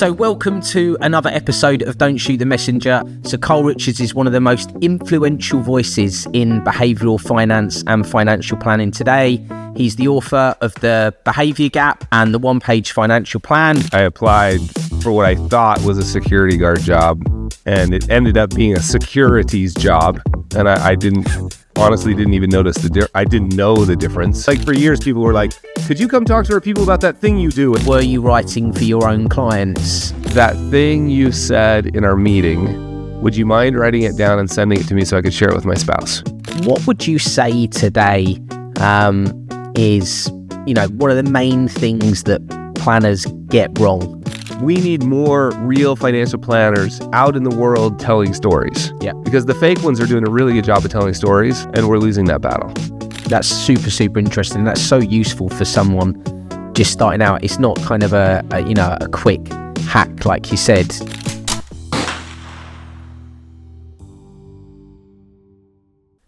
So welcome to another episode of Don't Shoot the Messenger. So Carl Richards is one of the most influential voices in behavioural finance and financial planning today. He's the author of The Behaviour Gap and the One-Page Financial Plan. I applied for what I thought was a security guard job, and it ended up being a securities job. And I honestly didn't even notice I didn't know the difference. Like for years, people were like, could you come talk to our people about that thing you do? Were you writing for your own clients? That thing you said in our meeting, would you mind writing it down and sending it to me so I could share it with my spouse? What would you say today is, one of the main things that planners get wrong? We need more real financial planners out in the world telling stories. Yeah. Because the fake ones are doing a really good job of telling stories, and we're losing that battle. That's super interesting. That's so useful for someone just starting out. It's not kind of a quick hack, like you said.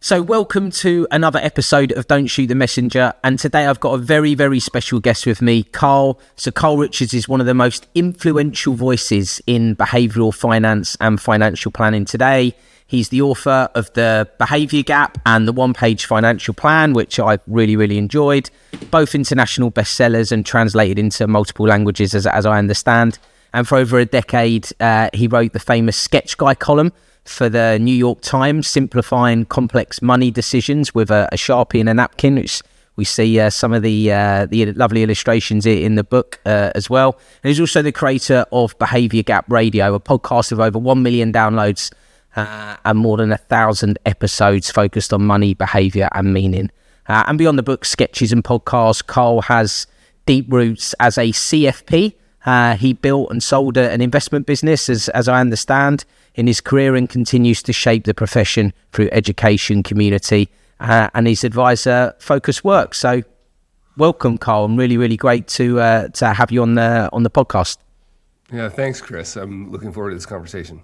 So welcome to another episode of Don't Shoot the Messenger, and today I've got a very special guest with me, Carl. So Carl Richards is one of the most influential voices in behavioural finance and financial planning today. He's the author of The Behaviour Gap and the One-Page Financial Plan, which I've really enjoyed, both international bestsellers and translated into multiple languages as I understand. And for over a decade, he wrote the famous Sketch Guy column for the New York Times, simplifying complex money decisions with a Sharpie and a napkin, which we see some of the lovely illustrations in the book as well. And he's also the creator of Behaviour Gap Radio, a podcast with over 1 million downloads and more than 1,000 episodes focused on money, behaviour and meaning. And beyond the book, sketches and podcasts, Carl has deep roots as a CFP. He built and sold an investment business, as I understand, in his career, and continues to shape the profession through education, community, and his advisor-focused work. So, welcome, Carl. I'm really great to have you on the podcast. Yeah, thanks, Chris. I'm looking forward to this conversation.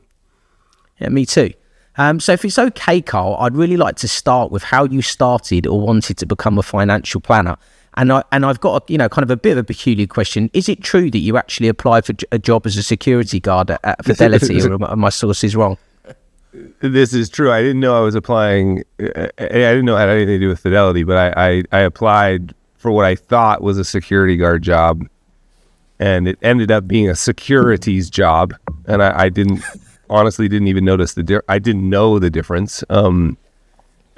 Yeah, me too. So, if it's okay, Carl, I'd really like to start with how you started or wanted to become a financial planner. And I've got kind of a bit of a peculiar question. Is it true that you actually applied for a job as a security guard at Fidelity, or are my sources wrong? This is true. I didn't know I was applying. I didn't know it had anything to do with Fidelity, but I applied for what I thought was a security guard job, and it ended up being a securities job. And I honestly didn't even notice I didn't know the difference.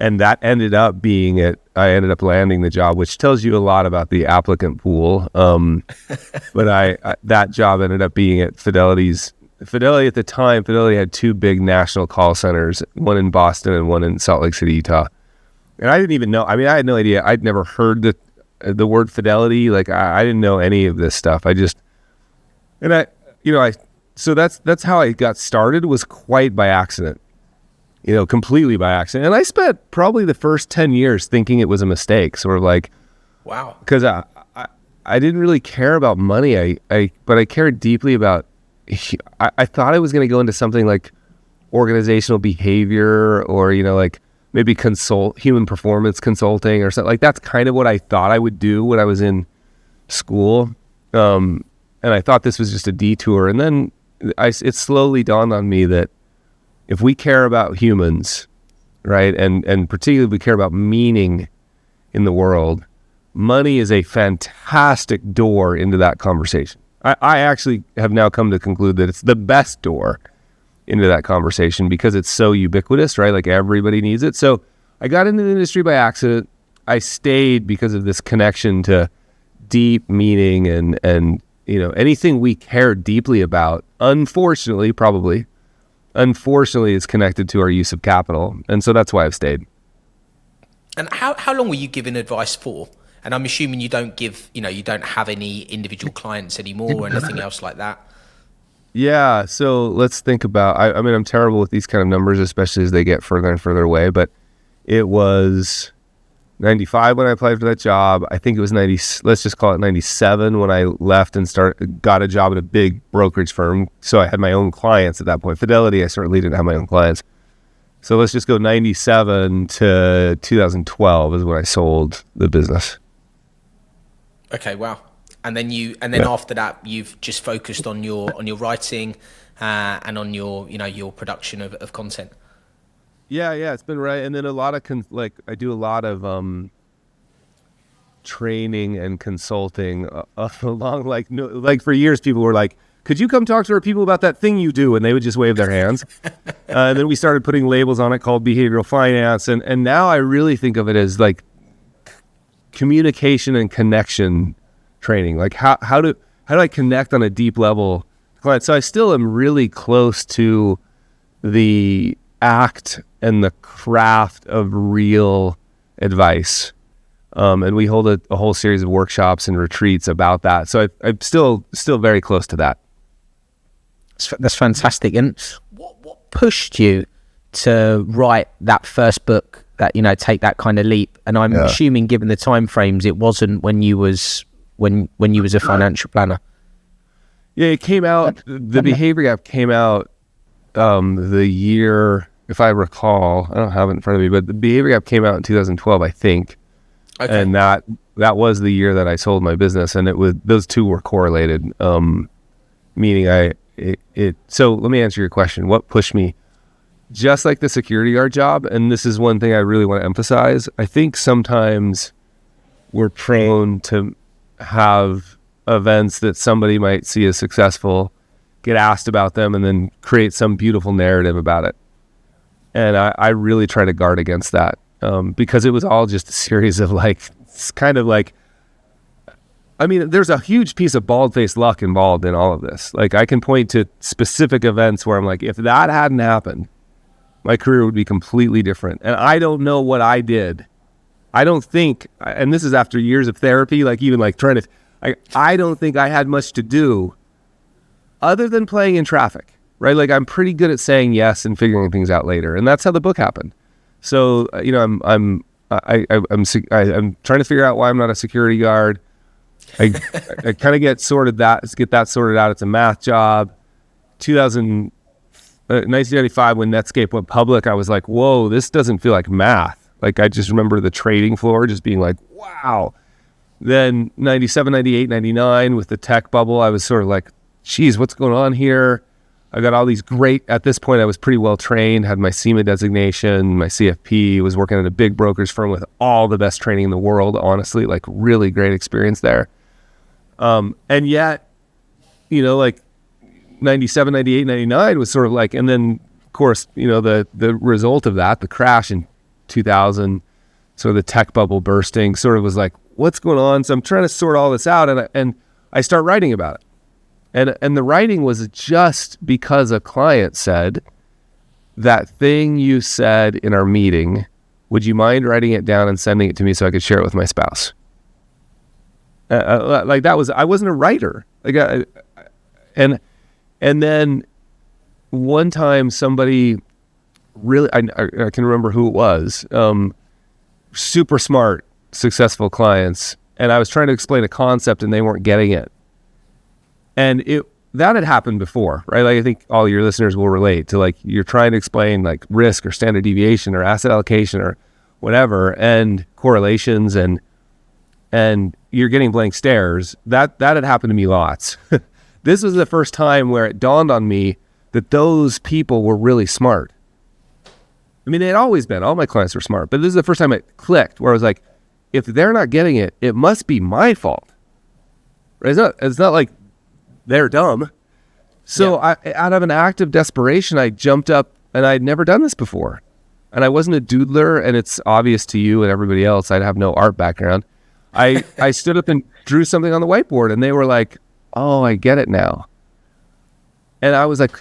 And that ended up being it. I ended up landing the job, which tells you a lot about the applicant pool. But that job ended up being at Fidelity at the time. Fidelity had two big national call centers, one in Boston and one in Salt Lake City, Utah. And I didn't even know. I mean, I had no idea. I'd never heard the word Fidelity. Like I didn't know any of this stuff. So that's how I got started. Was quite by accident. Completely by accident. And I spent probably the first 10 years thinking it was a mistake, sort of like, wow. Because I didn't really care about money. But I cared deeply about, I thought I was going to go into something like organizational behavior or, like maybe human performance consulting or something. Like that's kind of what I thought I would do when I was in school. And I thought this was just a detour. And then it slowly dawned on me that if we care about humans, right, and particularly if we care about meaning in the world, money is a fantastic door into that conversation. I actually have now come to conclude that it's the best door into that conversation because it's so ubiquitous, right? Like everybody needs it. So I got into the industry by accident. I stayed because of this connection to deep meaning and anything we care deeply about, unfortunately, is connected to our use of capital. And so that's why I've stayed. And how long were you giving advice for? And I'm assuming you don't have any individual clients anymore or anything else like that. Yeah. So let's think about, I mean, I'm terrible with these kind of numbers, especially as they get further and further away, but it was 95 when I applied for that job. I think it was let's just call it 97 when I left and got a job at a big brokerage firm. So I had my own clients at that point. Fidelity, I certainly didn't have my own clients. So let's just go 97 to 2012 is when I sold the business. Okay, wow. And then after that, you've just focused on your writing and on your production of content. Yeah, it's been right. And then a lot of I do a lot of training and consulting along like for years people were like, could you come talk to our people about that thing you do? And they would just wave their hands. And then we started putting labels on it called behavioral finance. And now I really think of it as like communication and connection training. Like how do I connect on a deep level? So I still am really close to the act and the craft of real advice. And we hold a whole series of workshops and retreats about that. So I'm still very close to that. That's fantastic. And what pushed you to write that first book, that, take that kind of leap? And I'm assuming, given the time frames, it wasn't when you was a financial planner. Yeah, it came out, the Behavior Gap came out the year, if I recall, I don't have it in front of me, but the Behavior Gap came out in 2012, I think. Okay. And that was the year that I sold my business, and those two were correlated. Meaning so let me answer your question. What pushed me? Just like the security guard job, and this is one thing I really want to emphasize, I think sometimes we're prone to have events that somebody might see as successful, get asked about them, and then create some beautiful narrative about it. And I really try to guard against that, because it was all just a series of there's a huge piece of bald-faced luck involved in all of this. Like, I can point to specific events where I'm like, if that hadn't happened, my career would be completely different. And I don't know what I did. I don't think, and this is after years of therapy, I don't think I had much to do other than playing in traffic, right? Like, I'm pretty good at saying yes and figuring things out later. And that's how the book happened. So, I'm trying to figure out why I'm not a security guard. I kind of get that sorted out. It's a math job. 1995, when Netscape went public, I was like, whoa, this doesn't feel like math. Like, I just remember the trading floor just being like, wow. Then 97, 98, 99 with the tech bubble, I was sort of like, geez, what's going on here? I got all these at this point, I was pretty well trained, had my SEMA designation, my CFP, was working at a big brokerage firm with all the best training in the world, honestly, like really great experience there. And yet, 97, 98, 99 was sort of like, and then of course, the result of that, the crash in 2000, sort of the tech bubble bursting, sort of was like, what's going on? So I'm trying to sort all this out, and I start writing about it. And the writing was just because a client said, that thing you said in our meeting, would you mind writing it down and sending it to me so I could share it with my spouse? I wasn't a writer. And then one time somebody really, I can remember who it was, super smart, successful clients. And I was trying to explain a concept and they weren't getting it. And that had happened before, right? Like, I think all your listeners will relate to, like, you're trying to explain like risk or standard deviation or asset allocation or whatever, and correlations, and you're getting blank stares. That had happened to me lots. This was the first time where it dawned on me that those people were really smart. I mean, they had always been. All my clients were smart, but this is the first time it clicked, where I was like, if they're not getting it, it must be my fault. Right? It's not like they're dumb. So out of an act of desperation, I jumped up, and I'd never done this before. And I wasn't a doodler, and it's obvious to you and everybody else, I'd have no art background. I stood up and drew something on the whiteboard, and they were like, oh, I get it now. And I was like,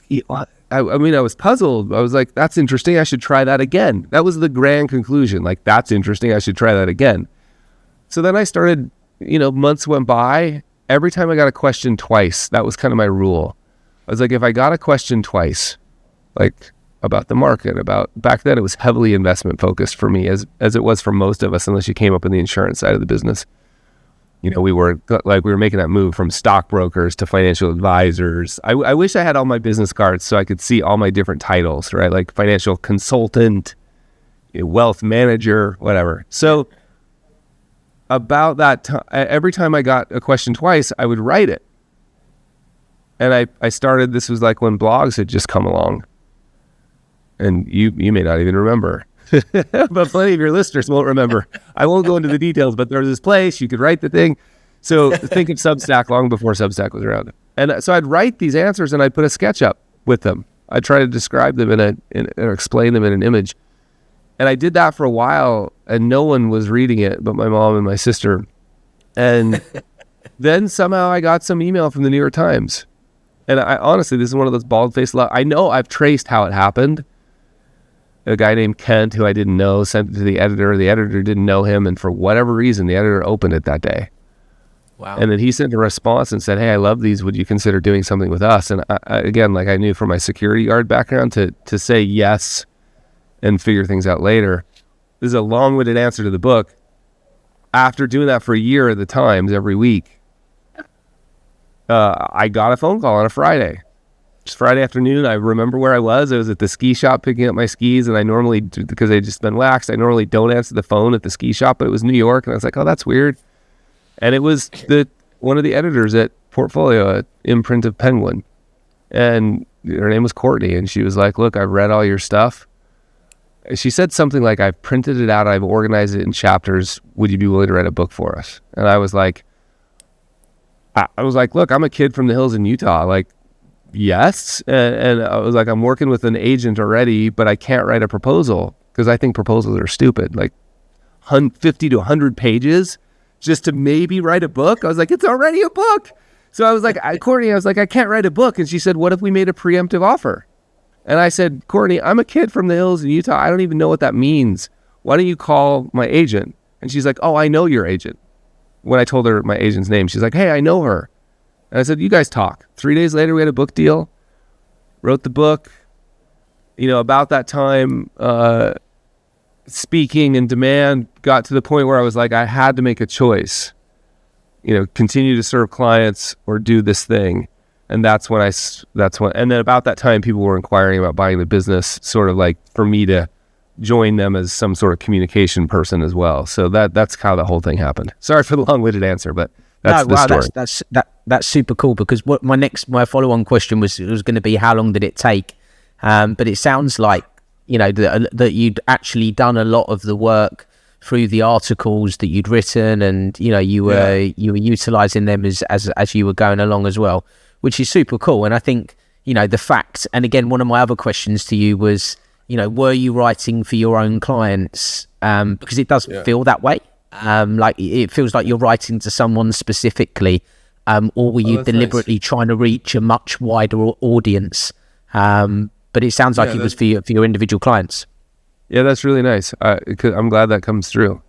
I was puzzled. I was like, that's interesting. I should try that again. That was the grand conclusion. Like, that's interesting. I should try that again. So then I started, months went by. Every time I got a question twice, that was kind of my rule. I was like, if I got a question twice, like about the market, back then it was heavily investment focused for me, as it was for most of us, unless you came up in the insurance side of the business. We were making that move from stockbrokers to financial advisors. I wish I had all my business cards so I could see all my different titles, right? Like financial consultant, wealth manager, whatever. So about that time, every time I got a question twice, I would write it. And I started, this was like when blogs had just come along. And you may not even remember. But plenty of your listeners won't remember. I won't go into the details, but there was this place, you could write the thing. So think of Substack long before Substack was around. And so I'd write these answers and I'd put a sketch up with them. I'd try to describe them or explain them in an image. And I did that for a while and no one was reading it but my mom and my sister. And then somehow I got some email from the New York Times. And I honestly, this is one of those bald-faced I know I've traced how it happened. A guy named Kent, who I didn't know, sent it to the editor. The editor didn't know him. And for whatever reason, the editor opened it that day. Wow. And then he sent a response and said, hey, I love these. Would you consider doing something with us? And again, like I knew from my security guard background to say yes and figure things out later. This is a long-winded answer to the book. After doing that for a year at the Times every week, I got a phone call on a Friday. Just Friday afternoon, I remember where I was. I was at the ski shop picking up my skis, and I normally, because they'd just been waxed, I normally don't answer the phone at the ski shop, but it was New York, and I was like, oh, that's weird. And it was one of the editors at Portfolio, at Imprint of Penguin. And her name was Courtney. And she was like, look, I've read all your stuff. She said something like, I've printed it out. I've organized it in chapters. Would you be willing to write a book for us? And I was like, look, I'm a kid from the hills in Utah. Like, yes. And I was like, I'm working with an agent already, but I can't write a proposal because I think proposals are stupid. Like 50 to 100 pages. Just to maybe write a book. I was like, it's already a book. So I was like, Courtney, I can't write a book. And she said, what if we made a preemptive offer? And I said, Courtney, I'm a kid from the hills in Utah. I don't even know what that means. Why don't you call my agent? And she's like, oh, I know your agent. When I told her my agent's name, she's like, hey, I know her. And I said, you guys talk. 3 days later, we had a book deal. Wrote the book. About that time, speaking and demand got to the point where I was like, I had to make a choice, continue to serve clients or do this thing. And that's when and then about that time, people were inquiring about buying the business, sort of like for me to join them as some sort of communication person as well. So that's how the whole thing happened. Sorry for the long-winded answer, but that's the story. That's super cool because what my follow-on question was going to be, how long did it take? But it sounds like, that you'd actually done a lot of the work through the articles that you'd written, and you were utilizing them as you were going along as well, which is super cool. And I think the fact, and again, one of my other questions to you was, were you writing for your own clients? Because it does feel that way. Like it feels like you're writing to someone specifically, or were you deliberately trying to reach a much wider audience? But it sounds like it was for your individual clients. Yeah, that's really nice. I'm glad that comes through.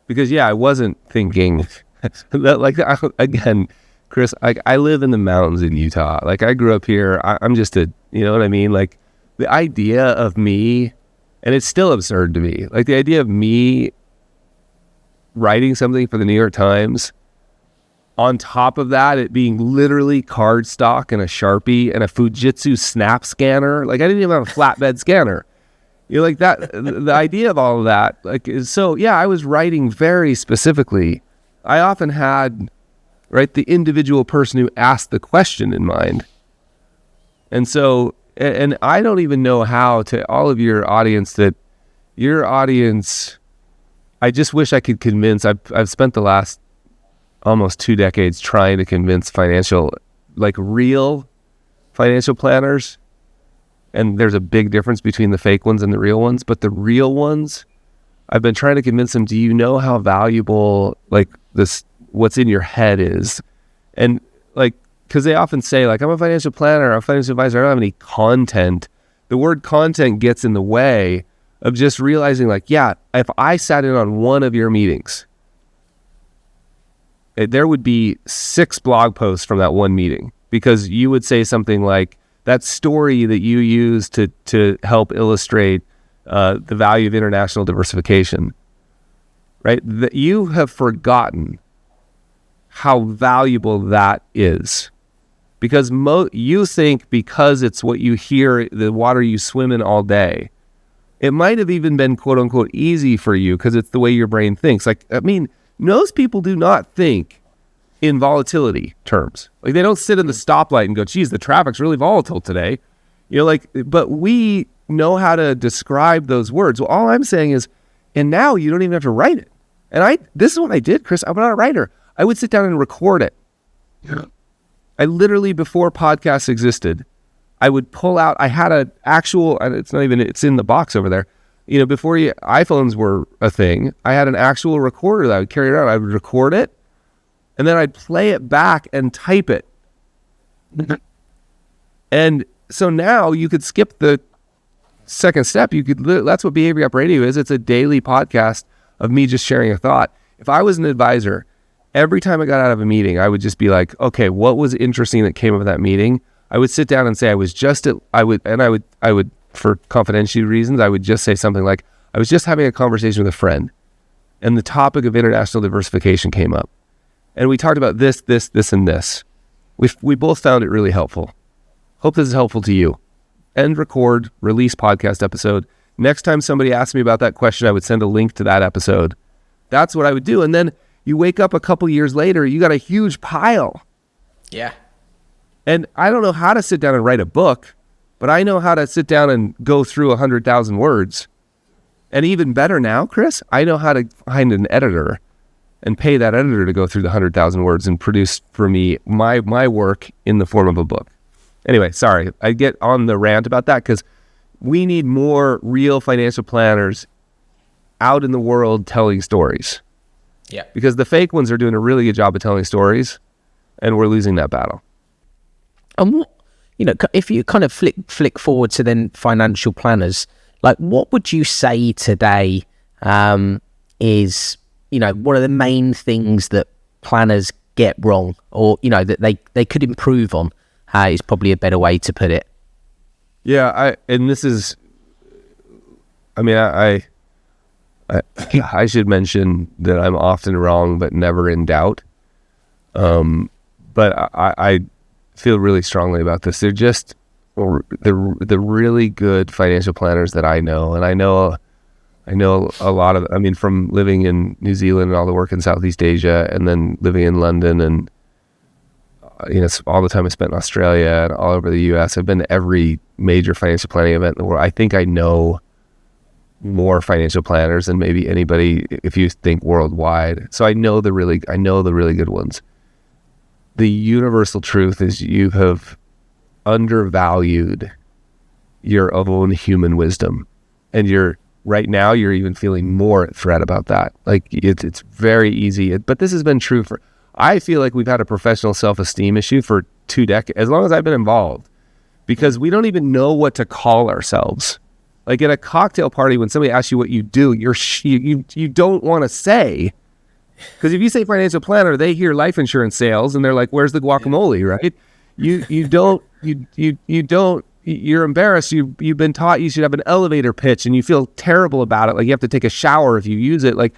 Because I wasn't thinking that, again, Chris, I live in the mountains in Utah. Like I grew up here. I'm just you know what I mean? Like the idea of me, and it's still absurd to me. Like the idea of me writing something for the New York Times, on top of that, it being literally cardstock and a Sharpie and a Fujitsu snap scanner. Like I didn't even have a flatbed scanner. Like that, the idea of all of that, I was writing very specifically. I often had, the individual person who asked the question in mind. And so, and I don't even know how to all of your audience I just wish I could convince. I've spent the last almost 2 decades trying to convince real financial planners. And there's a big difference between the fake ones and the real ones. But the real ones, I've been trying to convince them, do you know how valuable what's in your head is? And because they often say I'm a financial planner, I'm a financial advisor, I don't have any content. The word content gets in the way of just realizing if I sat in on one of your meetings, there would be 6 blog posts from that one meeting, because you would say something like that story that you use to help illustrate the value of international diversification, right? That you have forgotten how valuable that is, because you think because it's what you hear, the water you swim in all day, It might have even been quote unquote easy for you because it's the way your brain thinks. Like, I mean, most people do not think in volatility terms. Like, they don't sit in the stoplight and go, geez, the traffic's really volatile today. You know, like, but we know how to describe those words. Well, all I'm saying is, and now you don't even have to write it. And this is what I did, Chris. I'm not a writer. I would sit down and record it. I literally, before podcasts existed, I would pull out, I had an actual, and it's in the box over there. You know, before iPhones were a thing, I had an actual recorder that I would carry around. I would record it, and then I'd play it back and type it. And so now you could skip the second step. That's what Behavior Gap Radio is. It's a daily podcast of me just sharing a thought. If I was an advisor, every time I got out of a meeting, I would just be like, okay, what was interesting that came up at that meeting? I would sit down and say, I would, for confidentiality reasons, I would just say something like, I was just having a conversation with a friend, and the topic of international diversification came up. And we talked about this, and this. We both found it really helpful. Hope this is helpful to you. End record, release podcast episode. Next time somebody asked me about that question, I would send a link to that episode. That's what I would do. And then you wake up a couple years later, you got a huge pile. Yeah. And I don't know how to sit down and write a book, but I know how to sit down and go through 100,000 words. And even better now, Chris, I know how to find an editor and pay that editor to go through the 100,000 words and produce for me my work in the form of a book. Anyway, sorry, I get on the rant about that because we need more real financial planners out in the world telling stories. Yeah. Because the fake ones are doing a really good job of telling stories, and we're losing that battle. And what, you know, if you kind of flick forward to then financial planners, like what would you say today is, you know, one of the main things that planners get wrong, or, you know, that they could improve on, is probably a better way to put it. Yeah, I should mention that I'm often wrong, but never in doubt. But I feel really strongly about this. They're just the really good financial planners that I know, and I know a lot of. I mean, from living in New Zealand and all the work in Southeast Asia, and then living in London, and you know, all the time I spent in Australia and all over the U.S. I've been to every major financial planning event in the world. I think I know more financial planners than maybe anybody if you think worldwide. So I know the really good ones. The universal truth is you have undervalued your own human wisdom, and right now you're even feeling more at threat about that. Like it's very easy, but this has been true I feel like we've had a professional self-esteem issue for 2 decades, as long as I've been involved, because we don't even know what to call ourselves. Like at a cocktail party, when somebody asks you what you do, you don't want to say, because if you say financial planner, they hear life insurance sales and they're like, "Where's the guacamole?" Right? You're embarrassed. You've been taught you should have an elevator pitch, and you feel terrible about it. Like you have to take a shower if you use it. Like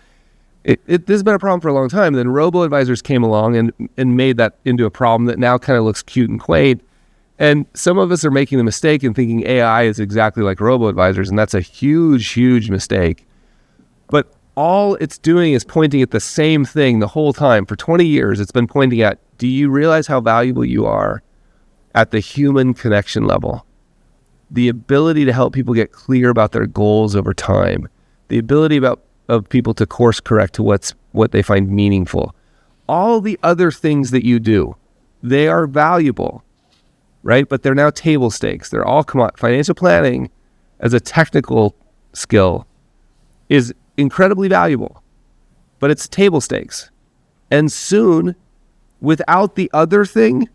this has been a problem for a long time. Then robo-advisors came along and made that into a problem that now kind of looks cute and quaint. And some of us are making the mistake and thinking AI is exactly like robo-advisors, and that's a huge, huge mistake. But all it's doing is pointing at the same thing the whole time. For 20 years, it's been pointing at, do you realize how valuable you are at the human connection level? The ability to help people get clear about their goals over time. The ability of people to course correct to what they find meaningful. All the other things that you do, they are valuable, right? But they're now table stakes. They're all financial planning as a technical skill is incredibly valuable, but it's table stakes. And soon, without the other thing,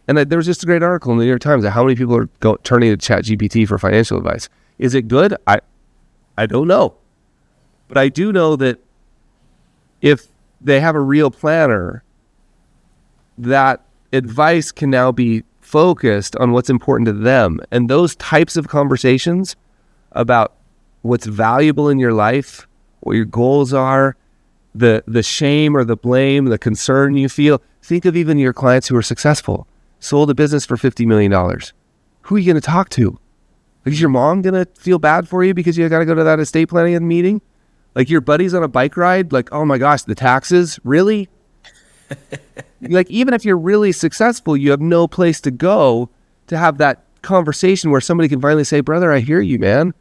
and there was just a great article in the New York Times that how many people are turning to ChatGPT for financial advice. Is it good? I don't know. But I do know that if they have a real planner, that advice can now be focused on what's important to them. And those types of conversations about what's valuable in your life, what your goals are, the shame or the blame, the concern you feel. Think of even your clients who are successful, sold a business for $50 million. Who are you going to talk to? Like, is your mom going to feel bad for you because you got to go to that estate planning meeting? Like, your buddy's on a bike ride, like, oh my gosh, the taxes, really? Like, even if you're really successful, you have no place to go to have that conversation where somebody can finally say, brother, I hear you, man.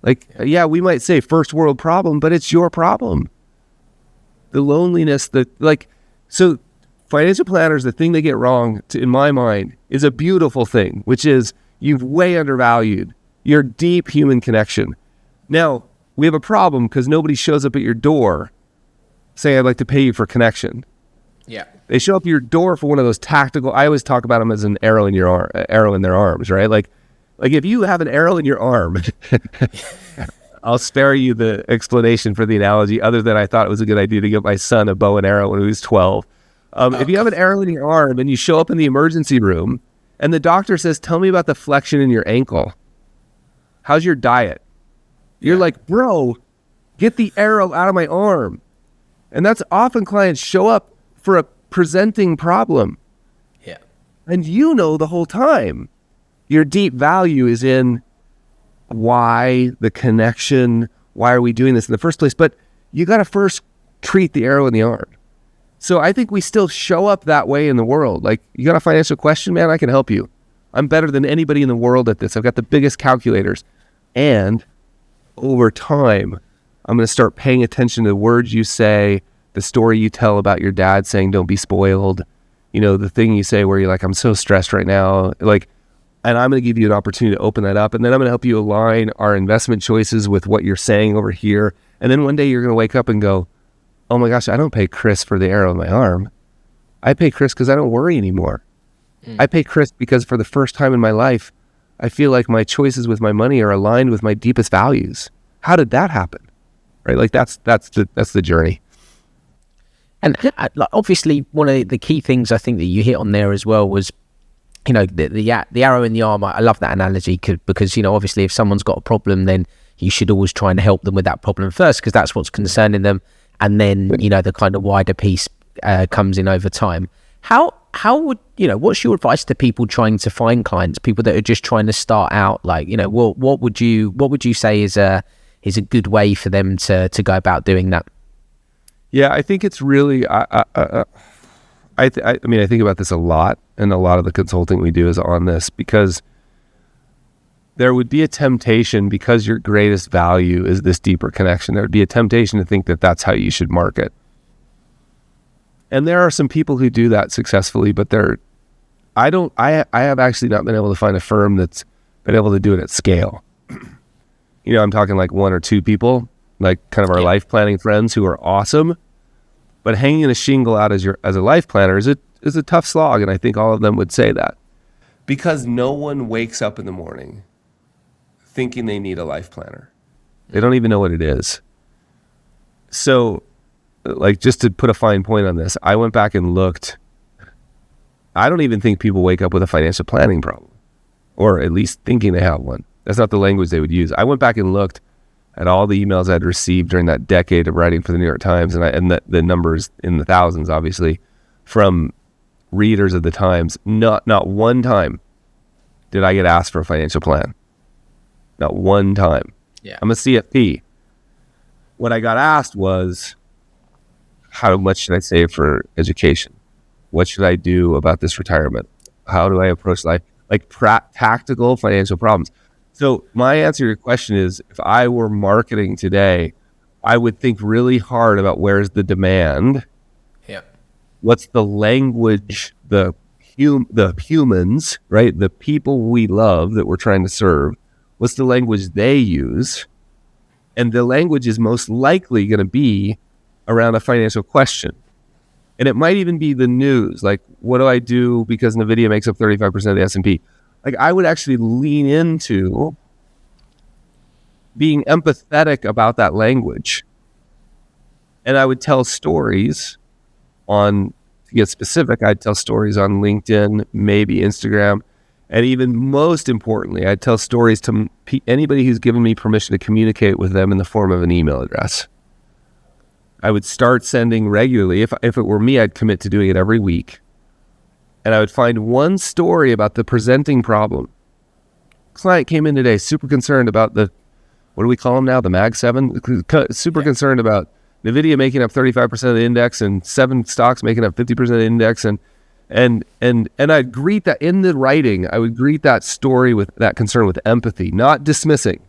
Like, yeah, we might say first world problem, but it's your problem. The loneliness, so financial planners, the thing they get wrong, in my mind, is a beautiful thing, which is you've way undervalued your deep human connection. Now, we have a problem because nobody shows up at your door saying, I'd like to pay you for connection. Yeah. They show up at your door for one of those tactical, I always talk about them as an arrow in your arrow in their arms, right? Like if you have an arrow in your arm, I'll spare you the explanation for the analogy, other than I thought it was a good idea to give my son a bow and arrow when he was 12. If you have an arrow in your arm and you show up in the emergency room and the doctor says, tell me about the flexion in your ankle. How's your diet? You're like, bro, get the arrow out of my arm. And that's often clients show up for a presenting problem. Yeah. And you know the whole time your deep value is in why, the connection, why are we doing this in the first place? But you got to first treat the arrow in the arm. So I think we still show up that way in the world. Like, you got a financial question, man, I can help you. I'm better than anybody in the world at this. I've got the biggest calculators. And over time, I'm going to start paying attention to the words you say, the story you tell about your dad saying, don't be spoiled. You know, the thing you say where you're like, I'm so stressed right now. Like, and I'm going to give you an opportunity to open that up. And then I'm going to help you align our investment choices with what you're saying over here. And then one day you're going to wake up and go, oh my gosh, I don't pay Chris for the arrow in my arm. I pay Chris because I don't worry anymore. I pay Chris because for the first time in my life, I feel like my choices with my money are aligned with my deepest values. How did that happen? Right? Like, that's the journey. And obviously, one of the key things I think that you hit on there as well was, you know, the arrow in the arm. I love that analogy because, you know, obviously if someone's got a problem, then you should always try and help them with that problem first, because that's what's concerning them. And then, you know, the kind of wider piece comes in over time. How would, you know, what's your advice to people trying to find clients, people that are just trying to start out? Like, you know, what would you say is a good way for them to go about doing that? Yeah, I think it's really, I mean, I think about this a lot, and a lot of the consulting we do is on this, because there would be a temptation, because your greatest value is this deeper connection, there would be a temptation to think that that's how you should market. And there are some people who do that successfully, but I have actually not been able to find a firm that's been able to do it at scale. You know, I'm talking like one or two people, like kind of our life planning friends who are awesome, but hanging a shingle out as a life planner is a tough slog. And I think all of them would say that, because no one wakes up in the morning thinking they need a life planner. They don't even know what it is. So, like, just to put a fine point on this, I went back and looked. I don't even think people wake up with a financial planning problem, or at least thinking they have one. That's not the language they would use. I went back and looked at all the emails I'd received during that decade of writing for the New York Times, and the numbers in the thousands, obviously, from readers of the Times. Not one time did I get asked for a financial plan. Not one time. Yeah. I'm a CFP. What I got asked was, how much should I save for education? What should I do about this retirement? How do I approach life? Like tactical financial problems. So my answer to your question is, if I were marketing today, I would think really hard about where's the demand. Yeah. What's the language, the humans, right? The people we love that we're trying to serve. What's the language they use? And the language is most likely going to be around a financial question. And it might even be the news. Like, what do I do because NVIDIA makes up 35% of the S&P? Like, I would actually lean into being empathetic about that language. And I would tell stories to get specific, I'd tell stories on LinkedIn, maybe Instagram. And even most importantly, I'd tell stories to anybody who's given me permission to communicate with them in the form of an email address. I would start sending regularly. If it were me, I'd commit to doing it every week. And I would find one story about the presenting problem client came in today super concerned about what do we call them now? The Mag 7? Super concerned about NVIDIA making up 35% of the index and 7 stocks making up 50% of the index. And I'd greet that in the writing, I would greet that story with that concern with empathy, not dismissing.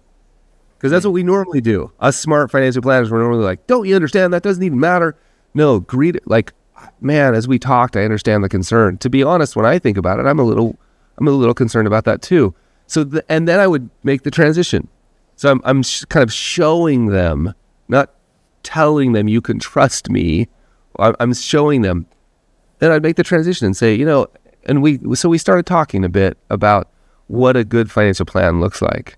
Because that's what we normally do. Us smart financial planners, we're normally like, don't you understand? That doesn't even matter. No, greet it like, man, as we talked, I understand the concern. To be honest, when I think about it, I'm a little concerned about that too. And then I would make the transition. So I'm kind of showing them, not telling them you can trust me. I'm showing them. Then I'd make the transition and say, and we started talking a bit about what a good financial plan looks like.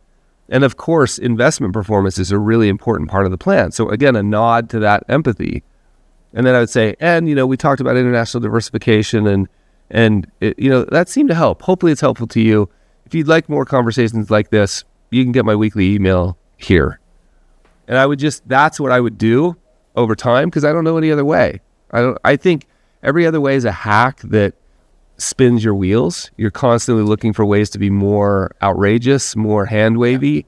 And of course, investment performance is a really important part of the plan. So again, a nod to that empathy. And then I would say, and we talked about international diversification and it, that seemed to help. Hopefully it's helpful to you. If you'd like more conversations like this, you can get my weekly email here. And that's what I would do over time because I don't know any other way. I think every other way is a hack that spins your wheels. You're constantly looking for ways to be more outrageous, more hand wavy.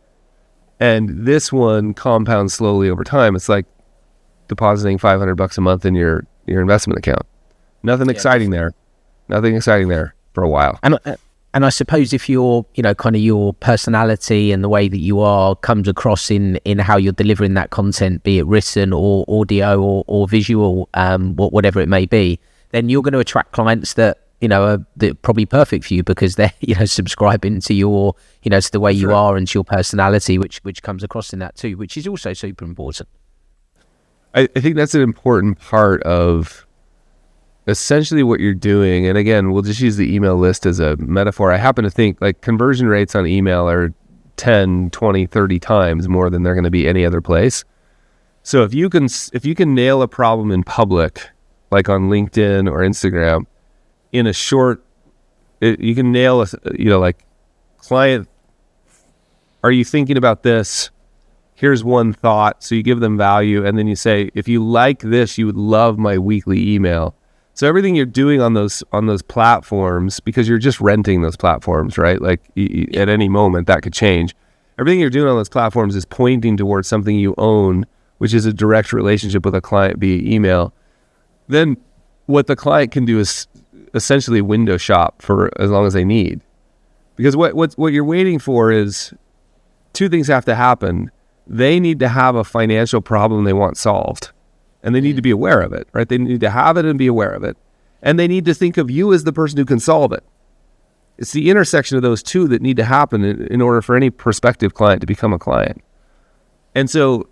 And this one compounds slowly over time. It's like depositing $500 a month in your investment account. Nothing exciting there. Nothing exciting there for a while. And I suppose if your, kind of your personality and the way that you are comes across in how you're delivering that content, be it written or audio or visual, whatever it may be, then you're going to attract clients that, are probably perfect for you because they're, subscribing to your, to the way you are and to your personality, which comes across in that too, which is also super important. I think that's an important part of essentially what you're doing. And again, we'll just use the email list as a metaphor. I happen to think like conversion rates on email are 10, 20, 30 times more than they're going to be any other place. So if you can nail a problem in public, like on LinkedIn or Instagram, in a short, you can nail like client, are you thinking about this? Here's one thought. So you give them value. And then you say, if you like this, you would love my weekly email. So everything you're doing on those platforms, because you're just renting those platforms, right? Like at any moment that could change. Everything you're doing on those platforms is pointing towards something you own, which is a direct relationship with a client via email. Then what the client can do is essentially window shop for as long as they need. Because what you're waiting for is two things have to happen. They need to have a financial problem they want solved. And they need to be aware of it, right? They need to have it and be aware of it. And they need to think of you as the person who can solve it. It's the intersection of those two that need to happen in order for any prospective client to become a client. And so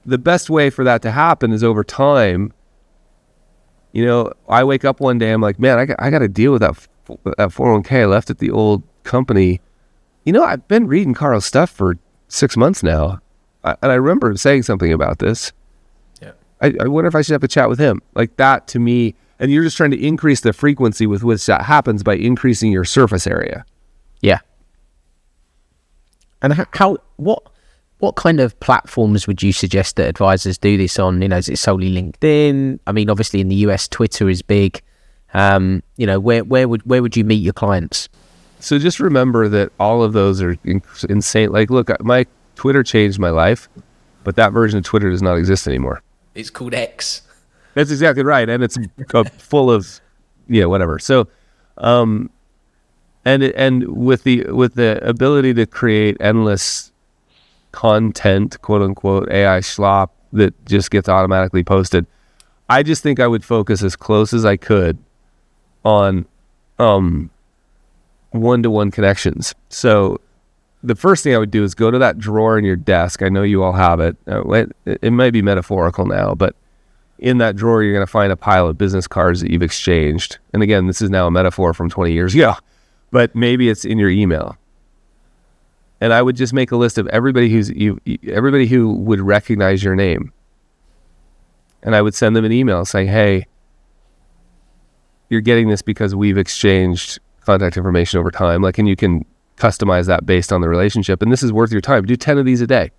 the best way for that to happen is over time. I wake up one day, I'm like, man, I got to deal with that 401k I left at the old company. I've been reading Carl's stuff for 6 months now. And I remember saying something about this. I wonder if I should have a chat with him. Like that to me, and you're just trying to increase the frequency with which that happens by increasing your surface area. Yeah. And what kind of platforms would you suggest that advisors do this on? Is it solely LinkedIn? I mean, obviously in the US, Twitter is big. Where would you meet your clients? So just remember that all of those are insane. Like, look, my Twitter changed my life, but that version of Twitter does not exist anymore. It's called X. That's exactly right, and it's full of, whatever. So, and with the ability to create endless content, quote unquote, AI schlop that just gets automatically posted, I just think I would focus as close as I could on one-to-one connections. So the first thing I would do is go to that drawer in your desk. I know you all have it. It might be metaphorical now, but in that drawer, you're going to find a pile of business cards that you've exchanged. And again, this is now a metaphor from 20 years ago, but maybe it's in your email. And I would just make a list of everybody who would recognize your name. And I would send them an email saying, hey, you're getting this because we've exchanged contact information over time. And you can customize that based on the relationship. And this is worth your time. Do 10 of these a day.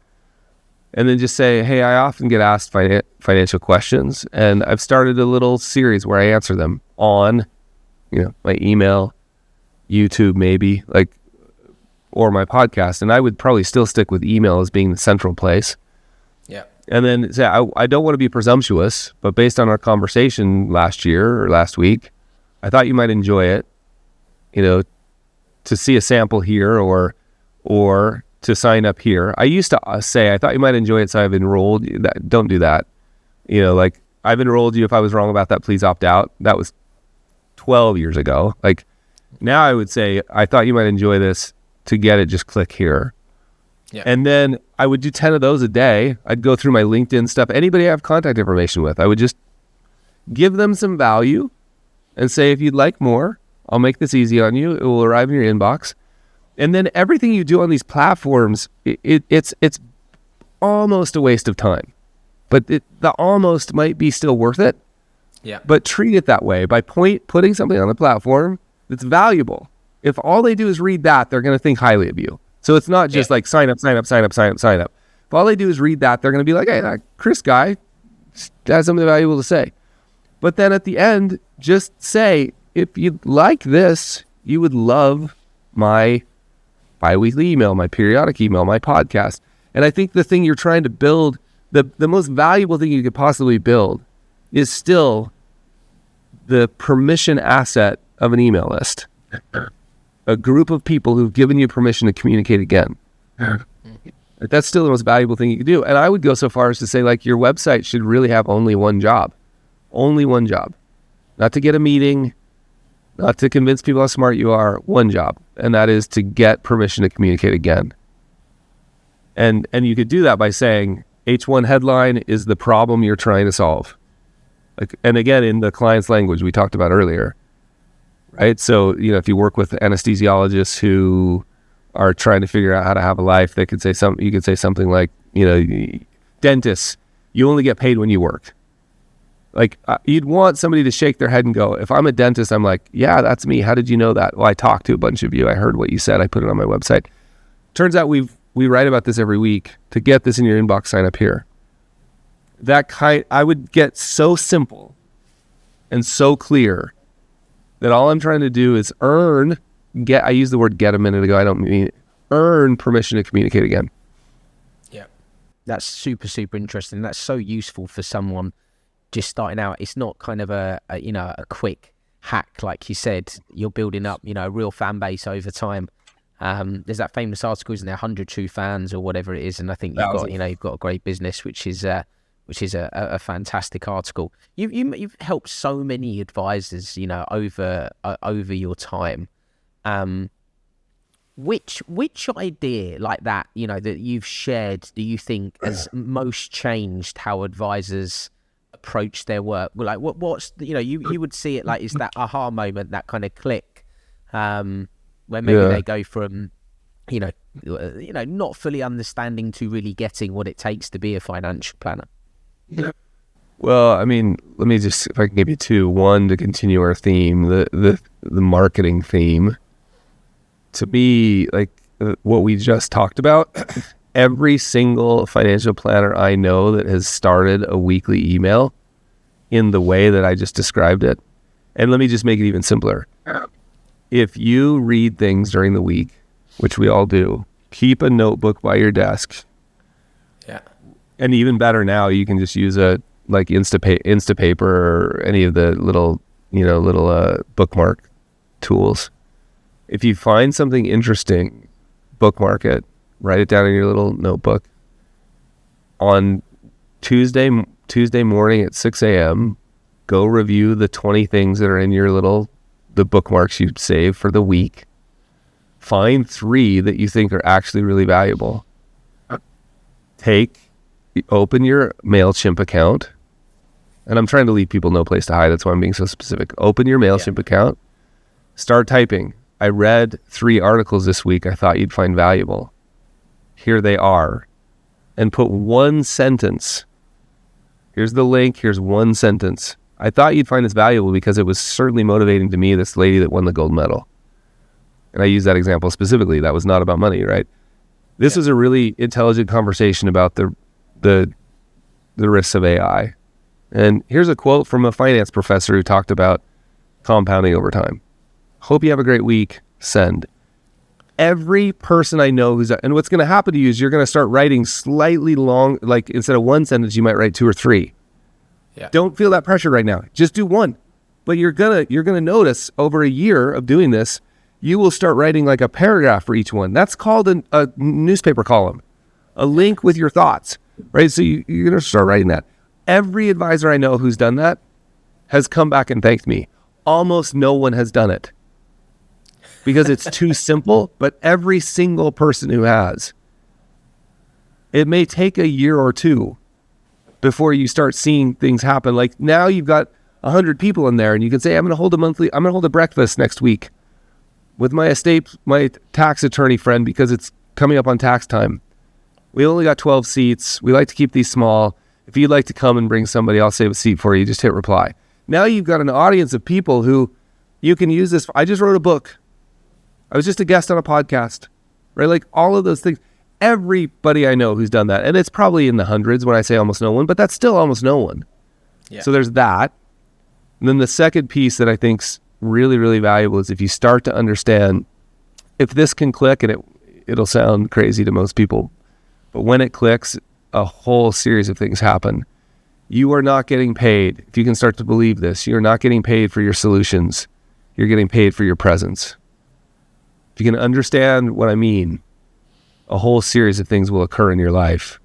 And then just say, hey, I often get asked financial questions. And I've started a little series where I answer them on, my email, YouTube maybe. or my podcast. And I would probably still stick with email as being the central place. Yeah. And then say, I don't want to be presumptuous, but based on our conversation last year or last week, I thought you might enjoy it, to see a sample here or to sign up here. I used to say, I thought you might enjoy it, so I've enrolled you. Don't do that. Like, I've enrolled you. If I was wrong about that, please opt out. That was 12 years ago. Like, now I would say, I thought you might enjoy this. To get it, just click here. Yeah. And then I would do 10 of those a day. I'd go through my LinkedIn stuff. Anybody I have contact information with, I would just give them some value and say, if you'd like more, I'll make this easy on you. It will arrive in your inbox. And then everything you do on these platforms, it's almost a waste of time. But the almost might be still worth it. Yeah. But treat it that way by putting something on the platform that's valuable. If all they do is read that, they're going to think highly of you. So it's not just like sign up. If all they do is read that, they're going to be like, hey, that Chris guy has something valuable to say. But then at the end, just say, if you like this, you would love my biweekly email, my periodic email, my podcast. And I think the thing you're trying to build, the most valuable thing you could possibly build is still the permission asset of an email list. A group of people who've given you permission to communicate again. That's still the most valuable thing you can do. And I would go so far as to say, like, your website should really have only one job. Only one job. Not to get a meeting, not to convince people how smart you are, one job. And that is to get permission to communicate again. And you could do that by saying, H1 headline is the problem you're trying to solve. Like, and again, in the client's language we talked about earlier. Right? So, if you work with anesthesiologists who are trying to figure out how to have a life, you could say something like, dentists, you only get paid when you work. Like, you'd want somebody to shake their head and go, if I'm a dentist, I'm like, yeah, that's me. How did you know that? Well, I talked to a bunch of you. I heard what you said. I put it on my website. Turns out we write about this every week. To get this in your inbox, sign up here. I would get so simple and so clear that all I'm trying to do is I used the word get a minute ago. I don't mean earn permission to communicate again. Yeah. That's super, super interesting. That's so useful for someone just starting out. It's not kind of a quick hack. Like you said, you're building up, a real fan base over time. There's that famous article, isn't there? 100 true fans or whatever it is. And I think you've got a great business, which is a fantastic article. You've helped so many advisors, over your time. Which idea like that, that you've shared, do you think has most changed how advisors approach their work? Well, like what's you would see it like, is that aha moment, that kind of click, where maybe they go from not fully understanding to really getting what it takes to be a financial planner? Well, I mean, let me just, if I can give you two. One, to continue our theme, the marketing theme. To me, like what we just talked about, every single financial planner I know that has started a weekly email in the way that I just described it. And let me just make it even simpler. If you read things during the week, which we all do, keep a notebook by your desk. Yeah. And even better now, you can just use Instapaper or any of the little bookmark tools. If you find something interesting, bookmark it, write it down in your little notebook. On Tuesday morning at 6 a.m., go review the 20 things that are in the bookmarks you saved for the week. Find 3 that you think are actually really valuable. Open your MailChimp account. And I'm trying to leave people no place to hide. That's why I'm being so specific. Open your MailChimp account. Start typing. I read 3 articles this week I thought you'd find valuable. Here they are. And put one sentence. Here's the link. Here's one sentence. I thought you'd find this valuable because it was certainly motivating to me, this lady that won the gold medal. And I use that example specifically. That was not about money, right? This is a really intelligent conversation about the risks of AI. And here's a quote from a finance professor who talked about compounding over time. Hope you have a great week. Send. every person I know and what's going to happen to you is you're going to start writing slightly long, like instead of one sentence, you might write 2 or 3. Yeah. Don't feel that pressure right now. Just do one. But you're gonna notice over a year of doing this, you will start writing like a paragraph for each one. That's called a newspaper column, a link with your thoughts, right? So you're gonna start writing that. Every advisor I know who's done that has come back and thanked me. Almost no one has done it because it's too simple, but every single person who has, it may take a year or two before you start seeing things happen. Like now you've got 100 people in there and you can say, I'm going to hold a breakfast next week with my tax attorney friend because it's coming up on tax time. We only got 12 seats. We like to keep these small. If you'd like to come and bring somebody, I'll save a seat for you. Just hit reply. Now you've got an audience of people who you can use this. I just wrote a book. I was just a guest on a podcast, right? Like all of those things. Everybody I know who's done that, and it's probably in the hundreds when I say almost no one, but that's still almost no one. Yeah. So there's that. And then the second piece that I think's really, really valuable is if you start to understand, if this can click, and it'll sound crazy to most people, but when it clicks, a whole series of things happen. You are not getting paid. If you can start to believe this, you're not getting paid for your solutions. You're getting paid for your presence. If you can understand what I mean, a whole series of things will occur in your life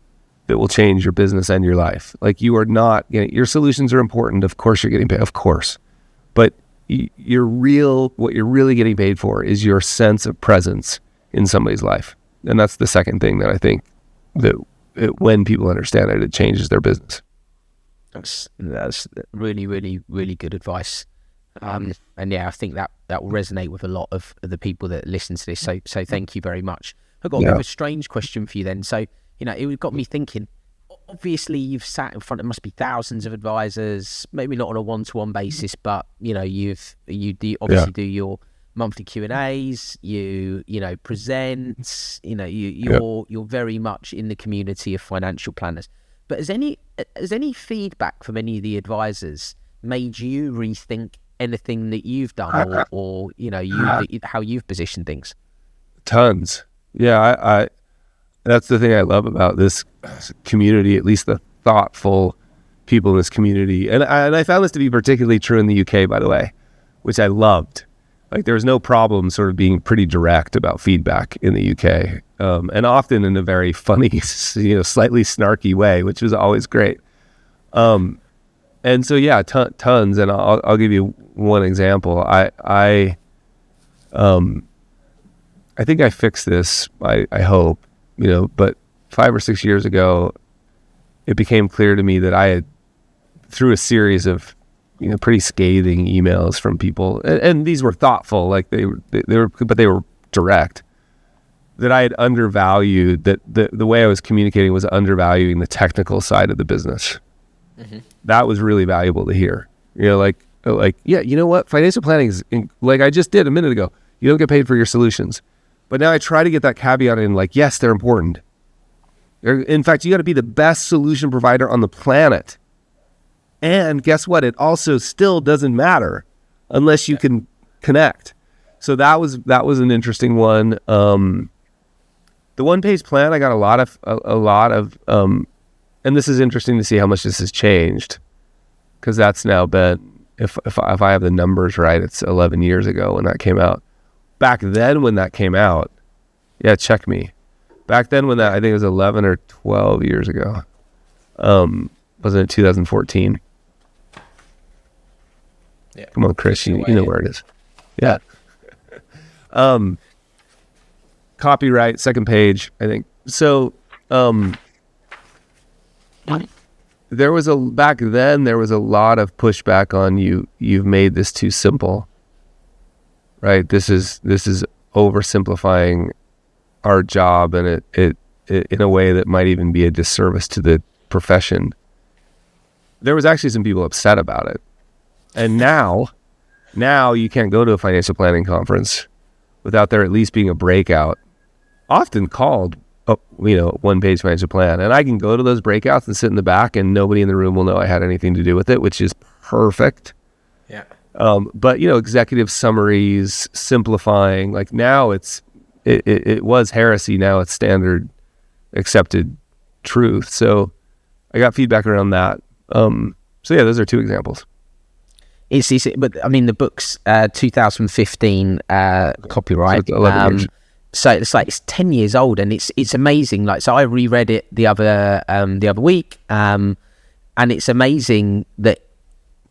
that will change your business and your life. Like you are not getting, your solutions are important. Of course you're getting paid, of course. But what you're really getting paid for is your sense of presence in somebody's life. And that's the second thing that I think that when people understand it, it changes their business. That's really, really, really good advice. And yeah, I think that will resonate with a lot of the people that listen to this. So thank you very much. I've got a bit of a strange question for you then. So, it got me thinking, obviously you've sat in front of must be thousands of advisors, maybe not on a one-to-one basis, but you do your monthly Q&As, you present, you're very much in the community of financial planners. But has any feedback from any of the advisors made you rethink anything that you've done or how you've positioned things? Tons. Yeah, I that's the thing I love about this community, at least the thoughtful people in this community. And I found this to be particularly true in the UK, by the way, which I loved. Like there was no problem sort of being pretty direct about feedback in the UK, and often in a very funny, slightly snarky way, which was always great. And so yeah, tons. And I'll give you one example. I think I fixed this. I hope, but 5 or 6 years ago, it became clear to me that I had, through a series of pretty scathing emails from people, and these were thoughtful, like they were direct, that I had undervalued, that the way I was communicating was undervaluing the technical side of the business. Mm-hmm. That was really valuable to hear. Yeah, you know what? Financial planning is, like I just did a minute ago, you don't get paid for your solutions. But now I try to get that caveat in, like, yes, they're important. In fact, you got to be the best solution provider on the planet. And guess what? It also still doesn't matter unless you can connect. So that was an interesting one. The one-page plan, I got a lot of, and this is interesting to see how much this has changed, because that's now been, if I have the numbers right, it's 11 years ago when that came out. Back then when that came out, yeah, check me. Back then when I think it was 11 or 12 years ago, wasn't it 2014? Yeah. Come on, Chris, you know where it is. Yeah. Copyright, second page, I think. So, back then there was a lot of pushback on you've made this too simple. Right? This is oversimplifying our job, and it in a way that might even be a disservice to the profession. There was actually some people upset about it. And now you can't go to a financial planning conference without there at least being a breakout, often called one-page financial plan. And I can go to those breakouts and sit in the back, and nobody in the room will know I had anything to do with it, which is perfect. Yeah. But executive summaries, simplifying, like now it's it was heresy. Now it's standard accepted truth. So I got feedback around that. So yeah, those are two examples. But I mean, the book's 2015 copyright. So 11 years. So it's like it's 10 years old, and it's amazing. Like, so I reread it the other week, and it's amazing that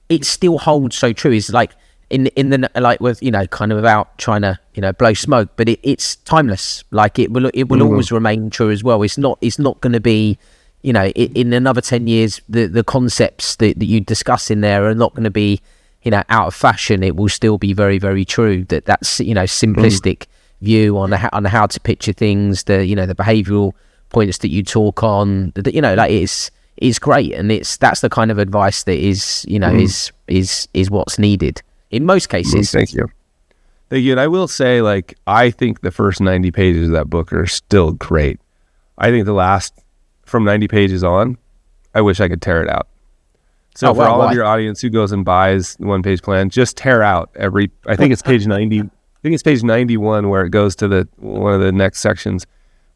it still holds so true. It's like in the, like, with, you know, kind of without trying to, you know, blow smoke, but it's timeless. Like, it will always remain true as well. It's not going to be, you know, in another 10 years, the concepts that you discuss in there are not going to be, you know, out of fashion. It will still be very, very true. That's, you know, simplistic view on how to picture things, the, you know, the behavioral points that you talk on, you know, like it's great. And that's the kind of advice that is, you know, is what's needed in most cases. Thank you. And I will say, like, I think the first 90 pages of that book are still great. I think the last, from 90 pages on, I wish I could tear it out. So for all of your audience who goes and buys the one-page plan, just tear out I think it's page 90. I think it's page 91 where it goes to one of the next sections.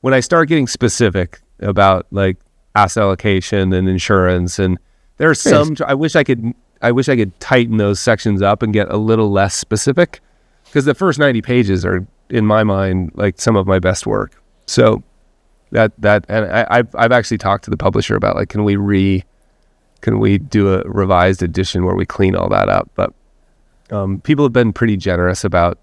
When I start getting specific about, like, asset allocation and insurance, and there's some, I wish I could tighten those sections up and get a little less specific, because the first 90 pages are, in my mind, like some of my best work. So and I've actually talked to the publisher about, like, can we do a revised edition where we clean all that up? But people have been pretty generous about.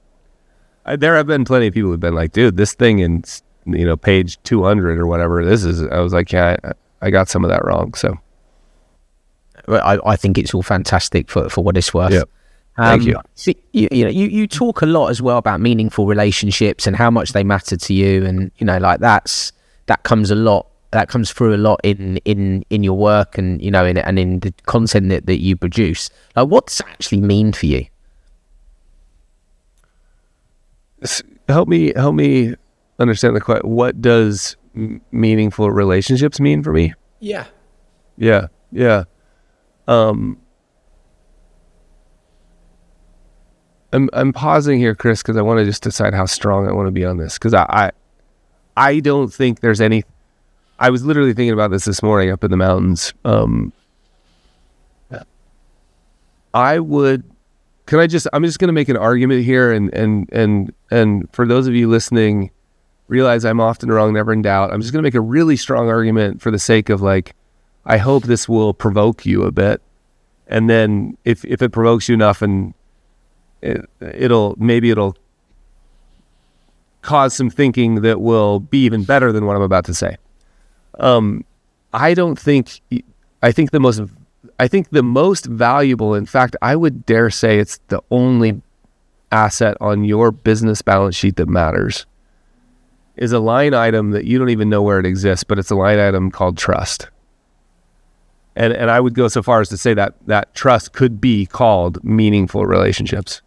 There have been plenty of people who've been like, dude, this thing in, you know, page 200 or whatever this is. I was like, yeah, I got some of that wrong. So I think it's all fantastic for what it's worth. Yeah. Thank you. You talk a lot as well about meaningful relationships and how much they matter to you, and, you know, like that comes through a lot in your work, and, you know, and in the content that you produce. Like, what's that actually mean for you? Help me understand the question. What does meaningful relationships mean for me? Yeah. I'm pausing here, Chris, because I want to just decide how strong I want to be on this, because I don't think there's any. I was literally thinking about this morning up in the mountains. I'm just going to make an argument here, and for those of you listening, realize I'm often wrong, never in doubt. I'm just going to make a really strong argument for the sake of, like, I hope this will provoke you a bit, and then if it provokes you enough, and it'll cause some thinking that will be even better than what I'm about to say. I think the most valuable, in fact, I would dare say it's the only asset on your business balance sheet that matters, is a line item that you don't even know where it exists, but it's a line item called trust. And I would go so far as to say that trust could be called meaningful relationships.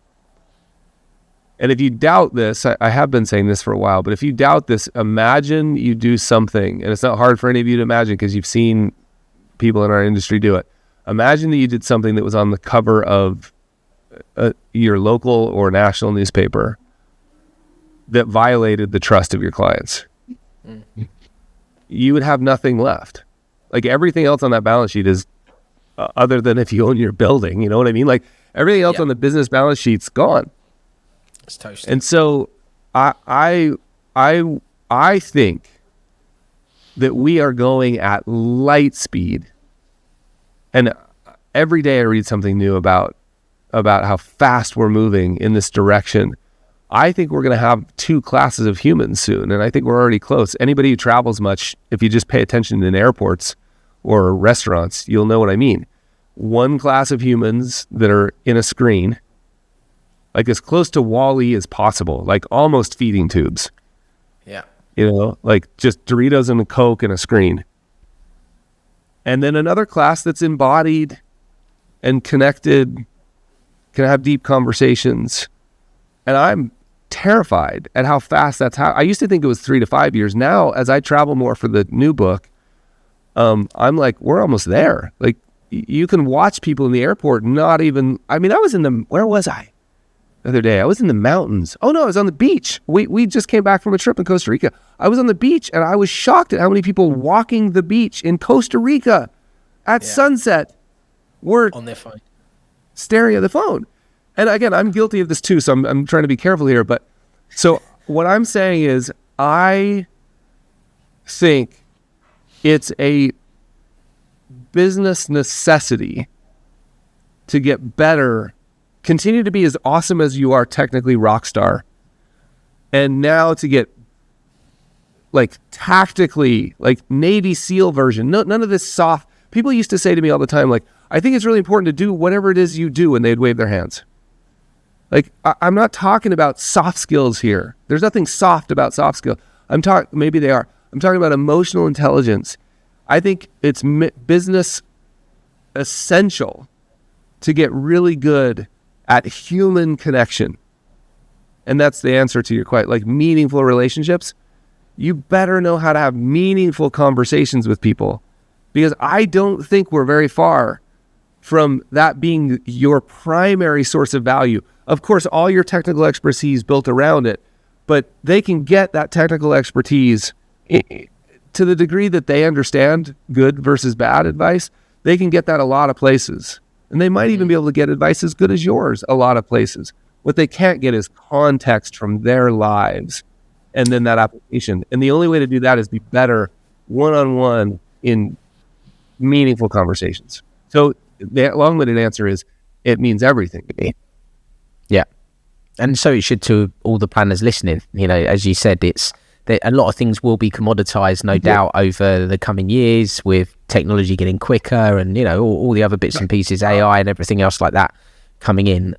And if you doubt this, I have been saying this for a while, but if you doubt this, imagine you do something, and it's not hard for any of you to imagine because you've seen people in our industry do it. Imagine that you did something that was on the cover of your local or national newspaper that violated the trust of your clients. You would have nothing left. Like, everything else on that balance sheet is, other than if you own your building, you know what I mean? Like, everything else on the business balance sheet's gone. It's toasted. And so I think that we are going at light speed, and every day I read something new about how fast we're moving in this direction. I think we're going to have two classes of humans soon, and I think we're already close. Anybody who travels much, if you just pay attention in airports or restaurants, you'll know what I mean. One class of humans that are in a screen, like as close to WALL-E as possible, like almost feeding tubes. Yeah. You know, like just Doritos and a Coke and a screen. And then another class that's embodied and connected, can have deep conversations. And I'm terrified at how fast that's I used to think it was 3 to 5 years. Now, as I travel more for the new book, I'm like, we're almost there. Like, you can watch people in the airport, not even, I mean, where was I? the other day. I was in the mountains. Oh no, I was on the beach. We just came back from a trip in Costa Rica. I was on the beach and I was shocked at how many people walking the beach in Costa Rica at sunset were on their phone, staring at the phone. And again, I'm guilty of this too, so I'm trying to be careful here. But so what I'm saying is, I think it's a business necessity to get better, continue to be as awesome as you are technically rock star, and now to get like tactically, like Navy SEAL version. No, none of this soft. People used to say to me all the time, like, I think it's really important to do whatever it is you do, and they'd wave their hands. Like, I'm not talking about soft skills here. There's nothing soft about soft skill. Maybe they are. I'm talking about emotional intelligence. I think it's business essential to get really good at human connection. And that's the answer to your question. Like, meaningful relationships, you better know how to have meaningful conversations with people, because I don't think we're very far from that being your primary source of value. Of course, all your technical expertise built around it, but they can get that technical expertise to the degree that they understand good versus bad advice. They can get that a lot of places. And they might even be able to get advice as good as yours a lot of places. What they can't get is context from their lives and then that application. And the only way to do that is be better one-on-one in meaningful conversations. So the long-winded answer is, it means everything to me. Yeah. And so it should to all the planners listening. You know, as you said, a lot of things will be commoditized, no doubt, over the coming years, with technology getting quicker and, you know, all the other bits and pieces, AI and everything else like that coming in.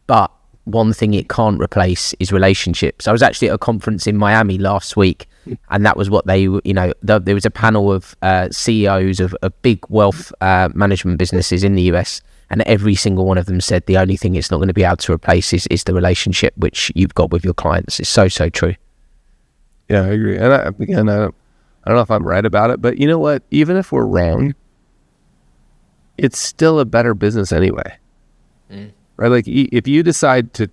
But one thing it can't replace is relationships. I was actually at a conference in Miami last week, and that was what they, you know, there was a panel of CEOs of big wealth management businesses in the US, and every single one of them said the only thing it's not going to be able to replace is the relationship which you've got with your clients. It's so true. Yeah, I agree. And I don't know if I'm right about it, but you know what? Even if we're wrong, it's still a better business anyway. Right? Like, if you decide to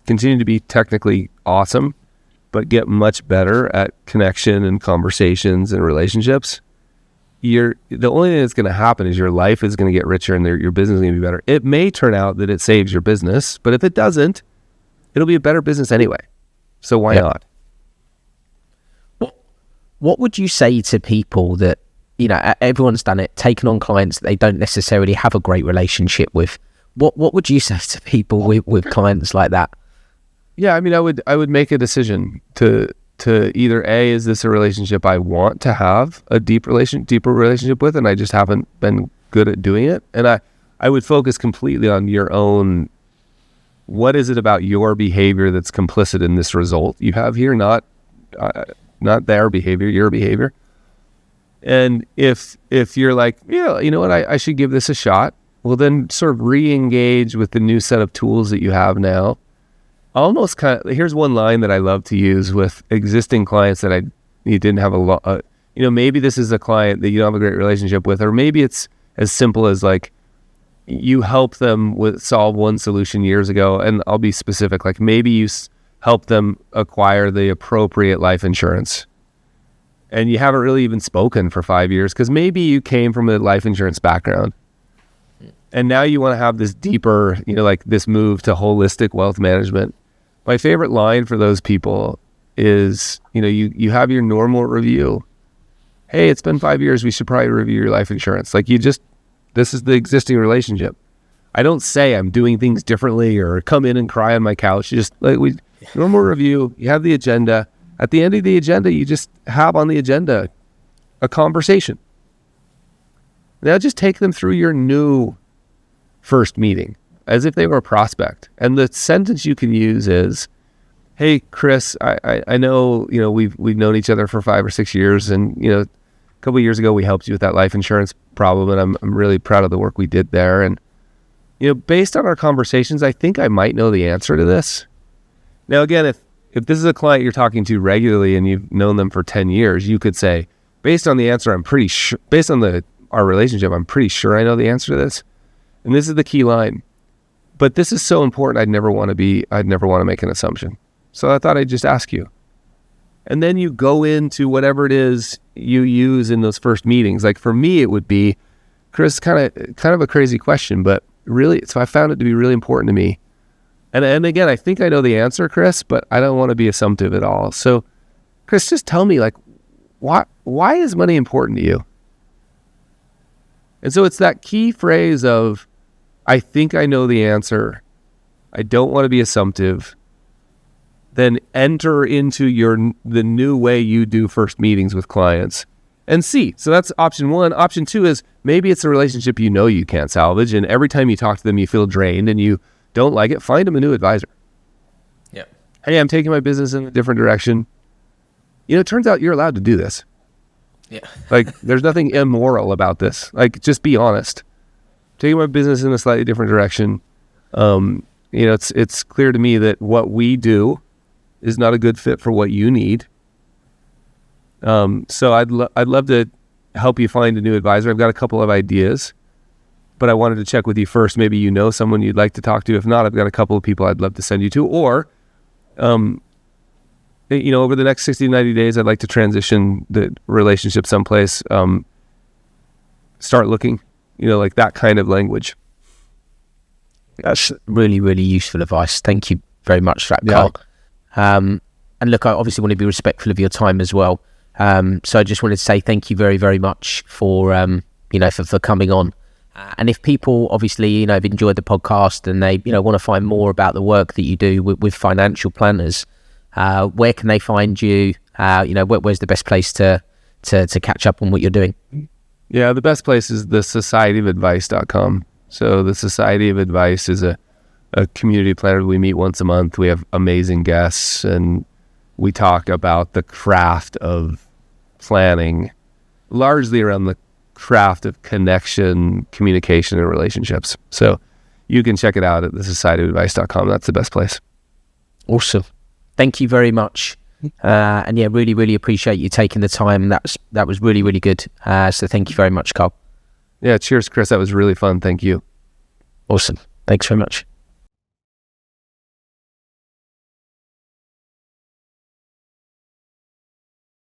continue to be technically awesome, but get much better at connection and conversations and relationships, the only thing that's going to happen is your life is going to get richer and your business is going to be better. It may turn out that it saves your business, but if it doesn't, it'll be a better business anyway. So why not? What would you say to people that, you know, everyone's done it, taken on clients that they don't necessarily have a great relationship with? What would you say to people with clients like that? Yeah, I mean, I would make a decision to either A, is this a relationship I want to have a deeper relationship with, and I just haven't been good at doing it. And I would focus completely on your own. What is it about your behavior that's complicit in this result you have here? Not their behavior, your behavior. And if you're like, yeah, you know what, I should give this a shot, well, then sort of re-engage with the new set of tools that you have now. Almost kind of, here's one line that I love to use with existing clients that you didn't have a lot, you know, maybe this is a client that you don't have a great relationship with, or maybe it's as simple as like, you help them solve one solution years ago, and I'll be specific, like maybe you help them acquire the appropriate life insurance, and you haven't really even spoken for 5 years because maybe you came from a life insurance background. And now you want to have this deeper, you know, like this move to holistic wealth management. My favorite line for those people is, you know, you have your normal review. Hey, it's been 5 years. We should probably review your life insurance. Like, this is the existing relationship. I don't say I'm doing things differently or come in and cry on my couch. Just like normal review, you have the agenda. At the end of the agenda, you just have on the agenda a conversation. Now just take them through your new first meeting as if they were a prospect. And the sentence you can use is, hey, Chris, I know, you know, we've known each other for 5 or 6 years, and, you know, a couple of years ago we helped you with that life insurance problem, and I'm really proud of the work we did there. And, you know, based on our conversations, I think I might know the answer to this. Now, again, if this is a client you're talking to regularly and you've known them for 10 years, you could say, based on the answer, I'm pretty sure, based on our relationship, I'm pretty sure I know the answer to this. And this is the key line. But this is so important. I'd never want to make an assumption. So I thought I'd just ask you. And then you go into whatever it is you use in those first meetings. Like for me, it would be, Chris, kind of a crazy question, but really, so I found it to be really important to me. And again, I think I know the answer, Chris, but I don't want to be assumptive at all. So Chris, just tell me, like, why is money important to you? And so it's that key phrase of, I think I know the answer. I don't want to be assumptive. Then enter into the new way you do first meetings with clients and see. So that's option one. Option two is maybe it's a relationship you can't salvage, and every time you talk to them, you feel drained and you don't like it. Find them a new advisor. Yeah. Hey, I'm taking my business in a different direction. It turns out you're allowed to do this. Yeah. Like, there's nothing immoral about this. Like, just be honest. Taking my business in a slightly different direction. It's clear to me that what we do is not a good fit for what you need. So I'd love to help you find a new advisor. I've got a couple of ideas, but I wanted to check with you first. Maybe you know someone you'd like to talk to. If not, I've got a couple of people I'd love to send you to. Or, over the next 60 to 90 days, I'd like to transition the relationship someplace. Start looking, like that kind of language. That's really, really useful advice. Thank you very much for that, Carl. And look, I obviously want to be respectful of your time as well. So I just wanted to say thank you very, very much for coming on. And if people obviously, have enjoyed the podcast and they, want to find more about the work that you do with financial planners, where can they find you? Where's the best place to catch up on what you're doing? Yeah, the best place is the societyofadvice.com. So the Society of Advice is a community planner. We meet once a month. We have amazing guests, and we talk about the craft of planning, largely around the craft of connection, communication, and relationships. So you can check it out at the societyofadvice.com. That's the best place. Awesome. Thank you very much. And yeah, really, really appreciate you taking the time. That was really, really good. So thank you very much, Carl. Yeah, cheers, Chris. That was really fun. Thank you. Awesome. Thanks very much.